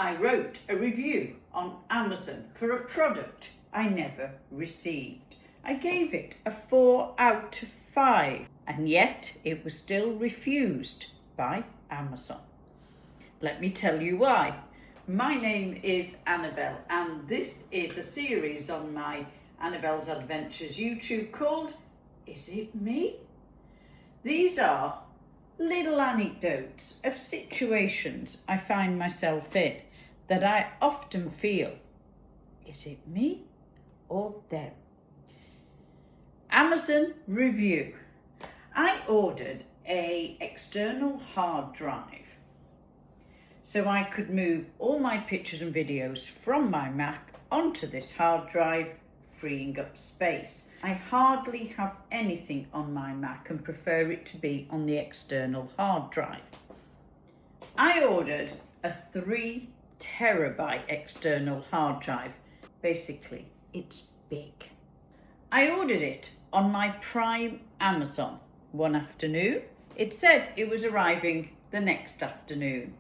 I wrote a review on Amazon for a product I never received. I gave it a 4 out of 5, and yet it was still refused by Amazon. Let me tell you why. My name is Annabelle, and this is a series on my Annabelle's Adventures YouTube called Is It Me? These are little anecdotes of situations I find myself in that I often feel, is it me or them? Amazon review. I ordered an external hard drive so I could move all my pictures and videos from my Mac onto this hard drive, freeing up space. I hardly have anything on my Mac and prefer it to be on the external hard drive. I ordered a 3 terabyte external hard drive. Basically, it's big. I ordered it on my Prime Amazon one afternoon. It said it was arriving the next afternoon.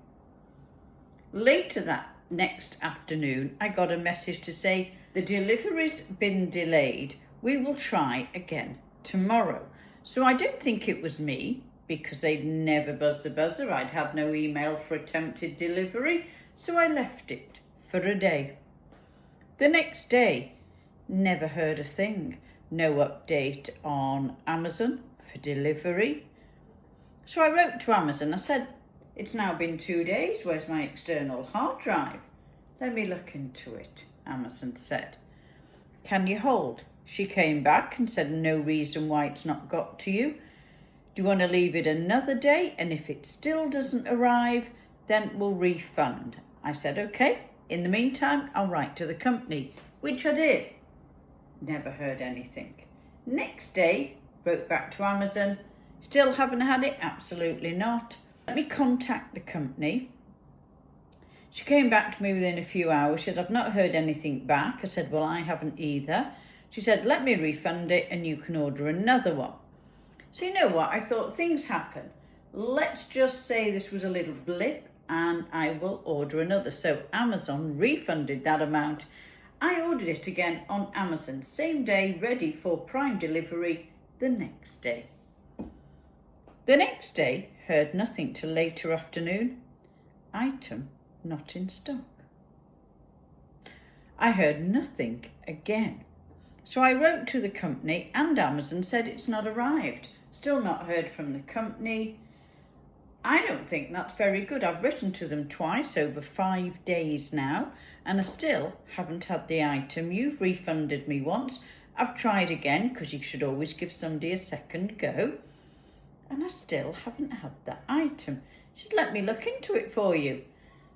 Later that next afternoon, I got a message to say the delivery's been delayed. We will try again tomorrow. So I didn't think it was me because they'd never buzzed the buzzer. I'd had no email for attempted delivery, so I left it for a day. The next day, never heard a thing. No update on Amazon for delivery. So I wrote to Amazon. I said, it's now been 2 days. Where's my external hard drive? Let me look into it, Amazon said. Can you hold? She came back and said, no reason why it's not got to you. Do you want to leave it another day? And if it still doesn't arrive, then we'll refund. I said, okay. In the meantime, I'll write to the company, which I did. Never heard anything. Next day, wrote back to Amazon. Still haven't had it? Absolutely not. Let me contact the company. She came back to me within a few hours. She said, I've not heard anything back. I said, well, I haven't either. She said, let me refund it and you can order another one. So you know what? I thought things happen. Let's just say this was a little blip and I will order another. So Amazon refunded that amount. I ordered it again on Amazon, same day, ready for Prime delivery the next day. The next day, heard nothing till later afternoon. Item not in stock. I heard nothing again. So I wrote to the company and Amazon said it's not arrived. Still not heard from the company. I don't think that's very good. I've written to them twice over 5 days now and I still haven't had the item. You've refunded me once. I've tried again because you should always give somebody a second go. And I still haven't had the item. She'd let me look into it for you.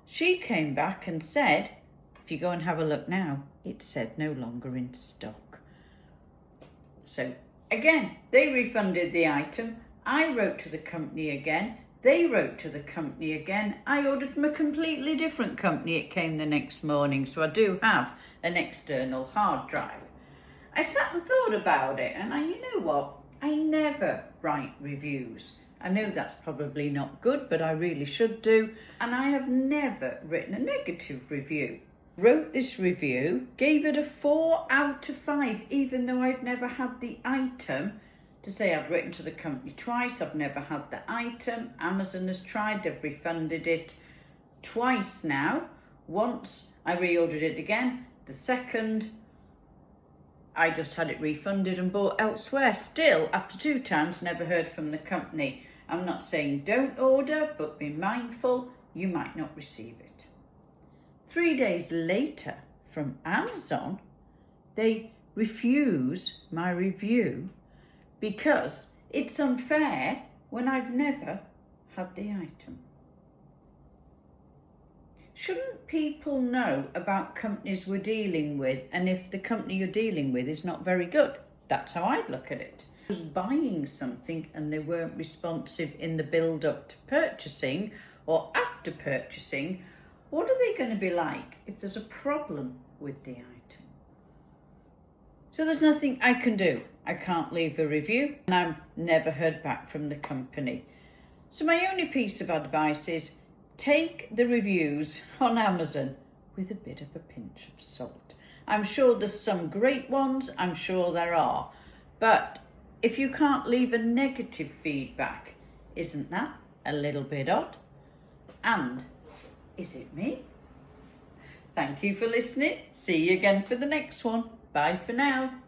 She came back and said, if you go and have a look now, it said no longer in stock. So again, they refunded the item. I wrote to the company again. They wrote to the company again. I ordered from a completely different company. It came the next morning, so I do have an external hard drive. I sat and thought about it, and you know what? I never write reviews. I know that's probably not good, but I really should do. And I have never written a negative review. Wrote this review, gave it a 4 out of 5, even though I've never had the item. To say I've written to the company twice, I've never had the item. Amazon has tried, they've refunded it twice now. Once I reordered it again. The second, I just had it refunded and bought elsewhere. Still, after 2 times, never heard from the company. I'm not saying don't order, but be mindful, you might not receive it. 3 days later, from Amazon, they refuse my review because it's unfair when I've never had the item. Shouldn't people know about companies we're dealing with and if the company you're dealing with is not very good? That's how I'd look at it. If I was buying something and they weren't responsive in the build-up to purchasing or after purchasing, what are they going to be like if there's a problem with the item? So there's nothing I can do. I can't leave a review and I've never heard back from the company. So my only piece of advice is take the reviews on Amazon with a bit of a pinch of salt. I'm sure there's some great ones, I'm sure there are, but if you can't leave a negative feedback, isn't that a little bit odd? And is it me? Thank you for listening. See you again for the next one. Bye for now.